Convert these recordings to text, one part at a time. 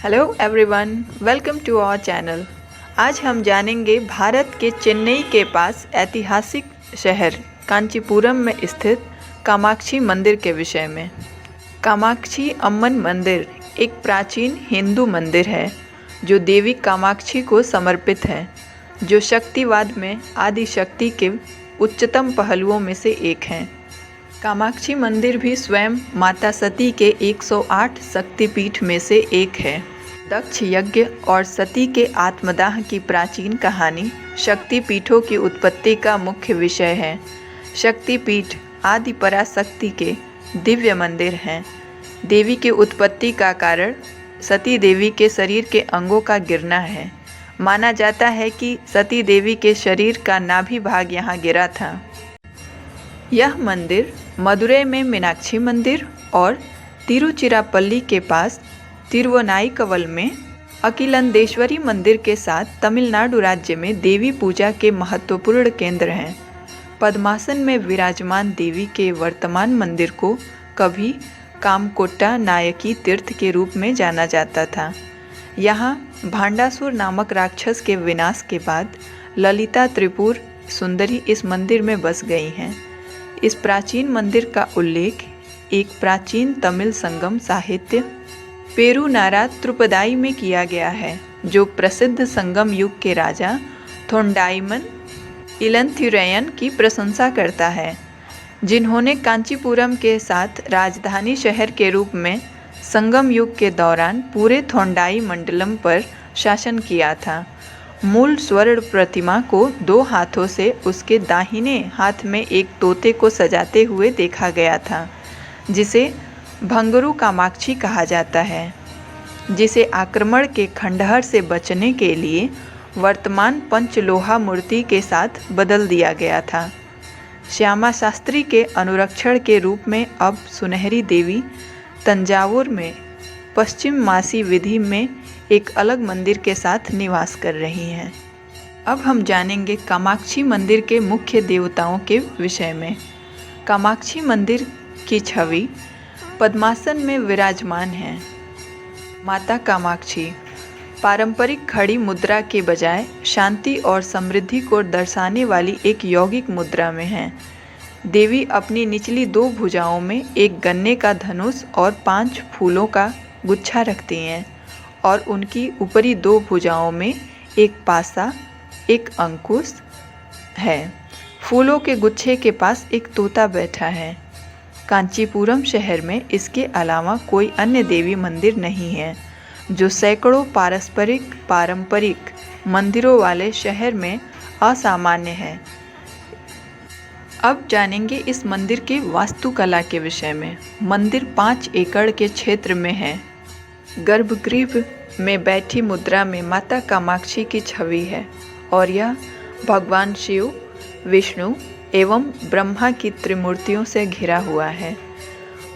Hello everyone, welcome to our channel. आज हम जानेंगे भारत के चेन्नई के पास ऐतिहासिक शहर कांचीपुरम में स्थित कामाक्षी मंदिर के विषय में। कामाक्षी अम्मन मंदिर एक प्राचीन हिंदू मंदिर है जो देवी कामाक्षी को समर्पित है, जो शक्तिवाद में आदि शक्ति के उच्चतम पहलुओं में से एक हैं। कामाक्षी मंदिर भी स्वयं माता सती के 108 शक्तिपीठ में से एक है। दक्ष यज्ञ और सती के आत्मदाह की प्राचीन कहानी शक्तिपीठों की उत्पत्ति का मुख्य विषय है। शक्तिपीठ आदि पराशक्ति के दिव्य मंदिर हैं। देवी की उत्पत्ति का कारण सती देवी के शरीर के अंगों का गिरना है। माना जाता है कि सती देवी के शरीर का नाभि भाग यहाँ गिरा था। यह मंदिर मदुरै में मीनाक्षी मंदिर और तिरुचिरापल्ली के पास तिरुवनाईकवल में अकिलंदेश्वरी मंदिर के साथ तमिलनाडु राज्य में देवी पूजा के महत्वपूर्ण केंद्र हैं। पद्मासन में विराजमान देवी के वर्तमान मंदिर को कभी कामकोट्टा नायकी तीर्थ के रूप में जाना जाता था। यहाँ भांडासुर नामक राक्षस के विनाश के बाद ललिता त्रिपुर सुंदरी इस मंदिर में बस गई हैं। इस प्राचीन मंदिर का उल्लेख एक प्राचीन तमिल संगम साहित्य पेरुनारा त्रुपदाई में किया गया है, जो प्रसिद्ध संगम युग के राजा थोंडाईमन इलंथिरैयन की प्रशंसा करता है, जिन्होंने कांचीपुरम के साथ राजधानी शहर के रूप में संगम युग के दौरान पूरे थोंडाई मंडलम पर शासन किया था। मूल स्वर्ण प्रतिमा को 2 हाथों से उसके दाहिने हाथ में एक तोते को सजाते हुए देखा गया था, जिसे भंगरू कामाक्षी कहा जाता है, जिसे आक्रमण के खंडहर से बचने के लिए वर्तमान पंचलोहा मूर्ति के साथ बदल दिया गया था। श्यामा शास्त्री के अनुरक्षण के रूप में अब सुनहरी देवी तंजावुर में पश्चिम मासी विधि में एक अलग मंदिर के साथ निवास कर रही हैं। अब हम जानेंगे कामाक्षी मंदिर के मुख्य देवताओं के विषय में। कामाक्षी मंदिर की छवि पद्मासन में विराजमान है। माता कामाक्षी पारंपरिक खड़ी मुद्रा के बजाय शांति और समृद्धि को दर्शाने वाली एक यौगिक मुद्रा में है। देवी अपनी निचली 2 भुजाओं में एक गन्ने का धनुष और 5 फूलों का गुच्छा रखती हैं और उनकी ऊपरी 2 भुजाओं में एक पासा, एक अंकुश है। फूलों के गुच्छे के पास एक तोता बैठा है। कांचीपुरम शहर में इसके अलावा कोई अन्य देवी मंदिर नहीं है, जो सैकड़ों पारंपरिक मंदिरों वाले शहर में असामान्य है। अब जानेंगे इस मंदिर के वास्तुकला के विषय में। मंदिर 5 एकड़ के क्षेत्र में है। गर्भगृह में बैठी मुद्रा में माता कामाक्षी की छवि है और यह भगवान शिव, विष्णु एवं ब्रह्मा की त्रिमूर्तियों से घिरा हुआ है।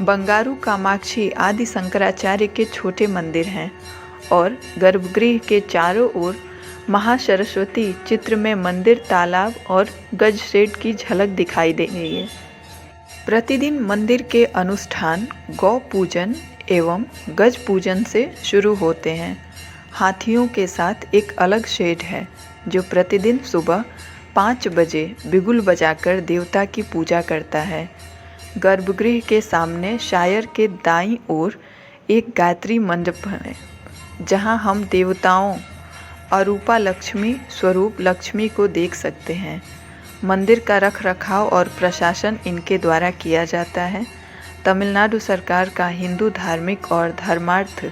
बंगारू कामाक्षी आदि शंकराचार्य के छोटे मंदिर हैं और गर्भगृह के चारों ओर महासरस्वती चित्र में मंदिर, तालाब और गजसेट की झलक दिखाई दे रही है। प्रतिदिन मंदिर के अनुष्ठान गौ पूजन एवं गज पूजन से शुरू होते हैं। हाथियों के साथ एक अलग शेड है, जो प्रतिदिन सुबह 5 बजे बिगुल बजाकर देवता की पूजा करता है। गर्भगृह के सामने शायर के दाईं ओर एक गायत्री मंडप है, जहां हम देवताओं अरूपा लक्ष्मी स्वरूप लक्ष्मी को देख सकते हैं। मंदिर का रखरखाव और प्रशासन इनके द्वारा किया जाता है। तमिलनाडु सरकार का हिंदू धार्मिक और धर्मार्थ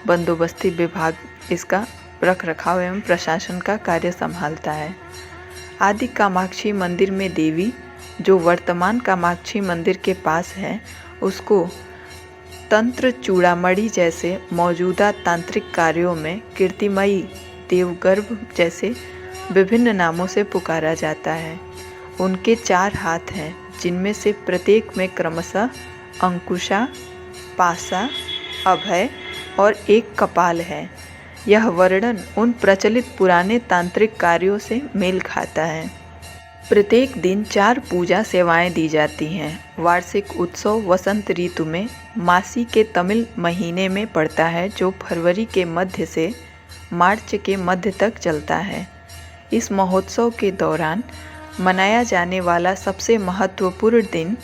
बंदोबस्ती विभाग इसका रखरखाव एवं प्रशासन का कार्य संभालता है। आदि कामाक्षी मंदिर में देवी, जो वर्तमान कामाक्षी मंदिर के पास है, उसको तंत्र चूड़ामणि जैसे मौजूदा तांत्रिक कार्यों में कीर्तिमयी देवगर्भ जैसे विभिन्न नामों से पुकारा जाता है। उनके 4 हाथ हैं, जिनमें से प्रत्येक में क्रमशः अंकुशा, पासा, अभय और एक कपाल है। यह वर्णन उन प्रचलित पुराने तांत्रिक कार्यों से मेल खाता है। प्रत्येक दिन 4 पूजा सेवाएं दी जाती हैं। वार्षिक उत्सव वसंत ऋतु में मासी के तमिल महीने में पड़ता है, जो फरवरी के मध्य से मार्च के मध्य तक चलता है। इस महोत्सव के दौरान मनाया जाने वाला सबसे महत्वपूर्ण दिन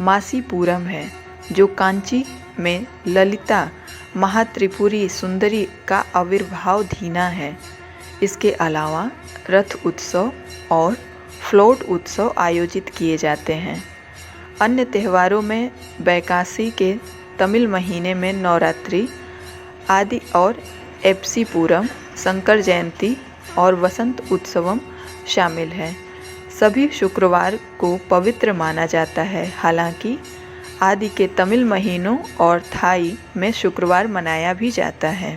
मासी पूरम है, जो कांची में ललिता महात्रिपुरी सुंदरी का आविर्भाव धीना है। इसके अलावा रथ उत्सव और फ्लोट उत्सव आयोजित किए जाते हैं। अन्य त्योहारों में बैकासी के तमिल महीने में नवरात्रि आदि और एप्सी पूरम, शंकर जयंती और वसंत उत्सवम शामिल है। सभी शुक्रवार को पवित्र माना जाता है। हालांकि आदि के तमिल महीनों और थाई में शुक्रवार मनाया भी जाता है।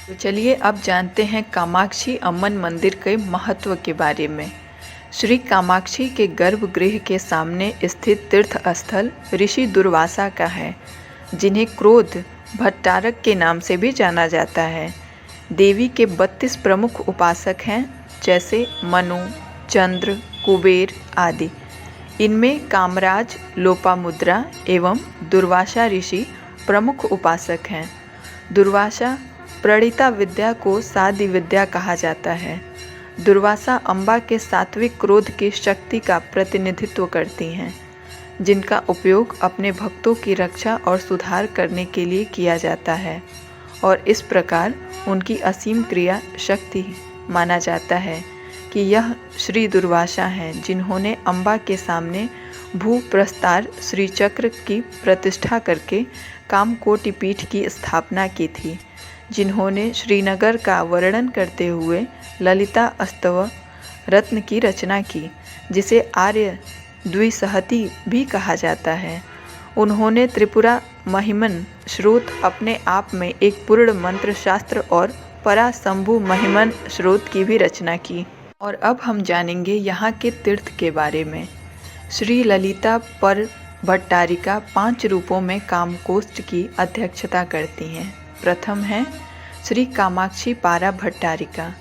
तो चलिए अब जानते हैं कामाक्षी अम्मन मंदिर के महत्व के बारे में। श्री कामाक्षी के गर्भगृह के सामने स्थित तीर्थ स्थल ऋषि दुर्वासा का है, जिन्हें क्रोध भट्टारक के नाम से भी जाना जाता है। देवी के 32 प्रमुख उपासक हैं, जैसे मनु, चंद्र, कुबेर आदि। इनमें कामराज, लोपामुद्रा एवं दुर्वासा ऋषि प्रमुख उपासक हैं। दुर्वासा प्रणीता विद्या को सादी विद्या कहा जाता है। दुर्वासा अम्बा के सात्विक क्रोध की शक्ति का प्रतिनिधित्व करती हैं, जिनका उपयोग अपने भक्तों की रक्षा और सुधार करने के लिए किया जाता है, और इस प्रकार उनकी असीम क्रिया शक्ति माना जाता है कि यह श्री दुर्वासा हैं, जिन्होंने अम्बा के सामने भूप्रस्तार श्री चक्र की प्रतिष्ठा करके कामकोटि पीठ की स्थापना की थी, जिन्होंने श्रीनगर का वर्णन करते हुए ललिता अष्टव रत्न की रचना की, जिसे आर्य द्विसहती भी कहा जाता है। उन्होंने त्रिपुरा महिमन स्रोत अपने आप में एक पूर्ण मंत्र शास्त्र और पराशंभु महिमन स्रोत की भी रचना की। और अब हम जानेंगे यहाँ के तीर्थ के बारे में। श्री ललिता पर भट्टारिका 5 रूपों में कामकोष्ठ की अध्यक्षता करती हैं। प्रथम है श्री कामाक्षी पारा भट्टारिका।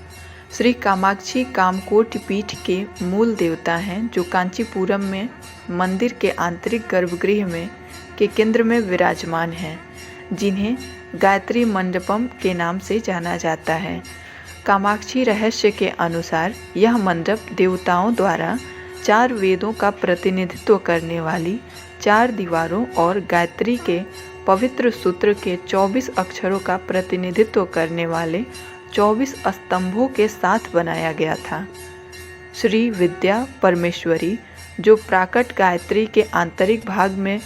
श्री कामाक्षी कामकोटि पीठ के मूल देवता हैं, जो कांचीपुरम में मंदिर के आंतरिक गर्भगृह में के केंद्र में विराजमान हैं, जिन्हें गायत्री मंडपम के नाम से जाना जाता है। कामाक्षी रहस्य के अनुसार यह मंडप देवताओं द्वारा 4 वेदों का प्रतिनिधित्व करने वाली 4 दीवारों और गायत्री के पवित्र सूत्र के 24 अक्षरों का प्रतिनिधित्व करने वाले 24 स्तंभों के साथ बनाया गया था। श्री विद्या परमेश्वरी, जो प्राकट गायत्री के आंतरिक भाग में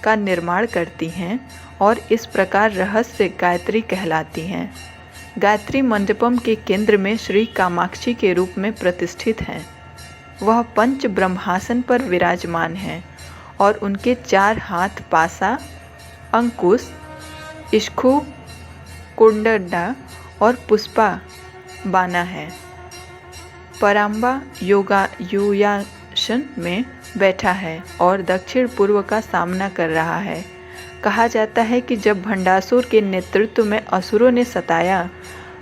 का निर्माण करती हैं और इस प्रकार रहस्य गायत्री कहलाती हैं, गायत्री मंडपम के केंद्र में श्री कामाक्षी के रूप में प्रतिष्ठित हैं। वह पंच ब्रह्मासन पर विराजमान हैं और उनके 4 हाथ पासा, अंकुश, इश्खु, कुंडा और पुष्पा बाना है। पराम्बा योगासन में बैठा है और दक्षिण पूर्व का सामना कर रहा है। कहा जाता है कि जब भंडासुर के नेतृत्व में असुरों ने सताया,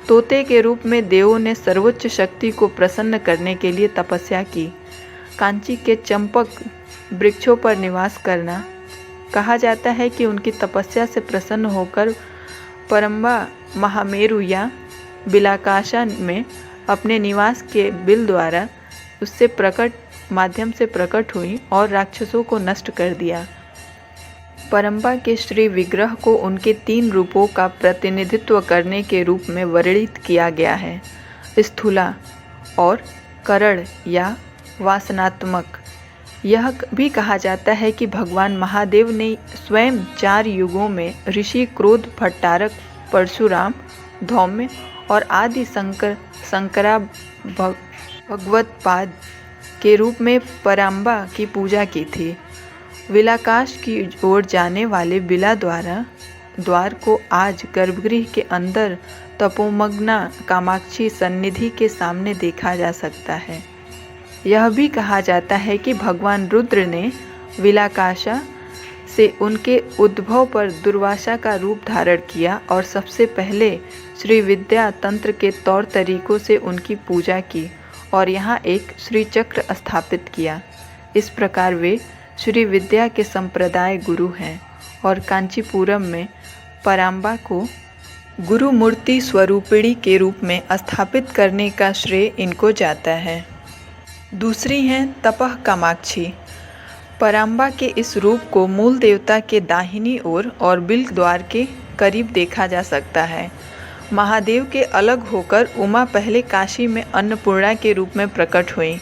तोते के रूप में देवों ने सर्वोच्च शक्ति को प्रसन्न करने के लिए तपस्या की। कांची के चंपक वृक्षों पर निवास करना। कहा जाता है कि उनकी तपस्या से प्रसन्न होकर परम्बा महामेरु या बिलाकाशा में अपने निवास के बिल द्वारा उससे माध्यम से प्रकट हुई और राक्षसों को नष्ट कर दिया। परम्बा के श्री विग्रह को उनके 3 रूपों का प्रतिनिधित्व करने के रूप में वर्णित किया गया है, स्थूला और करण या वासनात्मक। यह भी कहा जाता है कि भगवान महादेव ने स्वयं 4 युगों में ऋषि क्रोध भट्टारक, परशुराम, धौम्य और आदि शंकरा भगवत्पाद के रूप में पराम्बा की पूजा की थी। विलाकाश की ओर जाने वाले बिला द्वार को आज गर्भगृह के अंदर तपोमग्ना कामाक्षी सन्निधि के सामने देखा जा सकता है। यह भी कहा जाता है कि भगवान रुद्र ने विलाकाशा से उनके उद्भव पर दुर्वासा का रूप धारण किया और सबसे पहले श्री विद्या तंत्र के तौर तरीकों से उनकी पूजा की और यहाँ एक श्री चक्र स्थापित किया। इस प्रकार वे श्री विद्या के संप्रदाय गुरु हैं और कांचीपुरम में पराम्बा को गुरु मूर्ति स्वरूपिणी के रूप में स्थापित करने का श्रेय इनको जाता है। दूसरी हैं तपः कामाक्षी। पराम्बा के इस रूप को मूल देवता के दाहिनी ओर और बिल्व द्वार के करीब देखा जा सकता है। महादेव के अलग होकर उमा पहले काशी में अन्नपूर्णा के रूप में प्रकट हुई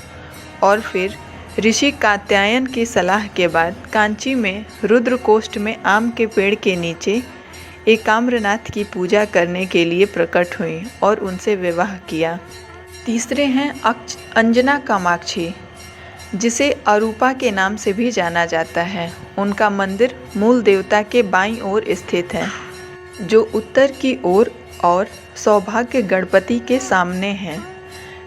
और फिर ऋषि कात्यायन की सलाह के बाद कांची में रुद्रकोष्ठ में आम के पेड़ के नीचे एकाम्रनाथ की पूजा करने के लिए प्रकट हुई और उनसे विवाह किया। तीसरे हैं अंजना कामाक्षी, जिसे अरूपा के नाम से भी जाना जाता है। उनका मंदिर मूल देवता के बाईं ओर स्थित है, जो उत्तर की ओर और सौभाग्य गणपति के सामने है।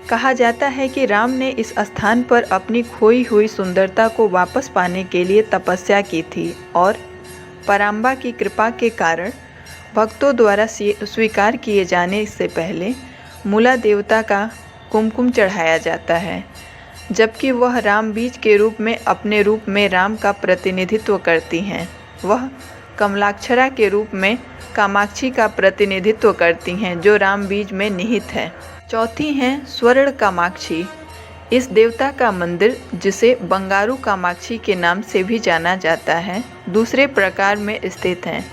कहा जाता है कि राम ने इस स्थान पर अपनी खोई हुई सुंदरता को वापस पाने के लिए तपस्या की थी और पराम्बा की कृपा के कारण भक्तों द्वारा स्वीकार किए जाने से पहले मूला देवता का कुमकुम चढ़ाया जाता है, जबकि वह राम बीज के रूप में अपने रूप में राम का प्रतिनिधित्व करती हैं। वह कमलाक्षरा के रूप में कामाक्षी का प्रतिनिधित्व करती हैं, जो राम बीज में निहित है। चौथी हैं स्वर्ण कामाक्षी। इस देवता का मंदिर, जिसे बंगारू कामाक्षी के नाम से भी जाना जाता है, दूसरे प्रकार में स्थित है।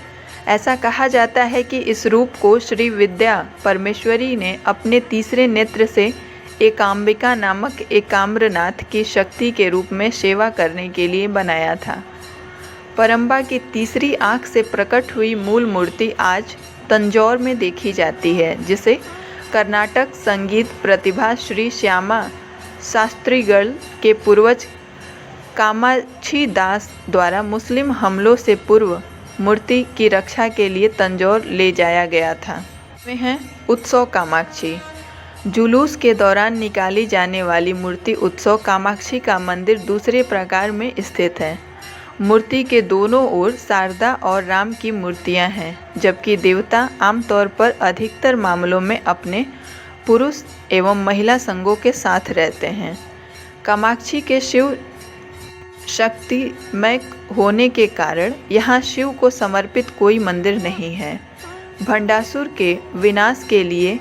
ऐसा कहा जाता है कि इस रूप को श्री विद्या परमेश्वरी ने अपने तीसरे नेत्र से एकाम्बिका नामक एकाम्रनाथ की शक्ति के रूप में सेवा करने के लिए बनाया था। पराम्बा की तीसरी आँख से प्रकट हुई मूल मूर्ति आज तंजौर में देखी जाती है, जिसे कर्नाटक संगीत प्रतिभा श्री श्यामा शास्त्रीगढ़ के पूर्वज कामाक्षी दास द्वारा मुस्लिम हमलों से पूर्व मूर्ति की रक्षा के लिए तंजौर ले जाया गया था। वे हैं उत्सव कामाक्षी। जुलूस के दौरान निकाली जाने वाली मूर्ति उत्सव कामाक्षी का मंदिर दूसरे प्रकार में स्थित है। मूर्ति के दोनों ओर शारदा और राम की मूर्तियां हैं, जबकि देवता आमतौर पर अधिकतर मामलों में अपने पुरुष एवं महिला संगों के साथ रहते हैं। कामाक्षी के शिव शक्तिमय होने के कारण यहाँ शिव को समर्पित कोई मंदिर नहीं है। भंडासुर के विनाश के लिए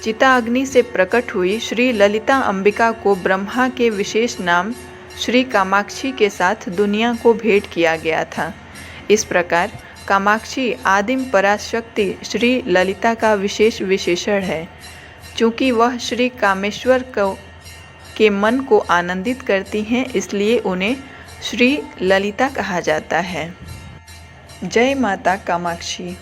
चिताग्नि से प्रकट हुई श्री ललिता अंबिका को ब्रह्मा के विशेष नाम श्री कामाक्षी के साथ दुनिया को भेंट किया गया था। इस प्रकार कामाक्षी आदिम पराशक्ति श्री ललिता का विशेष विशेषण है। चूँकि वह श्री कामेश्वर के मन को आनंदित करती हैं, इसलिए उन्हें श्री ललिता कहा जाता है। जय माता कामाक्षी।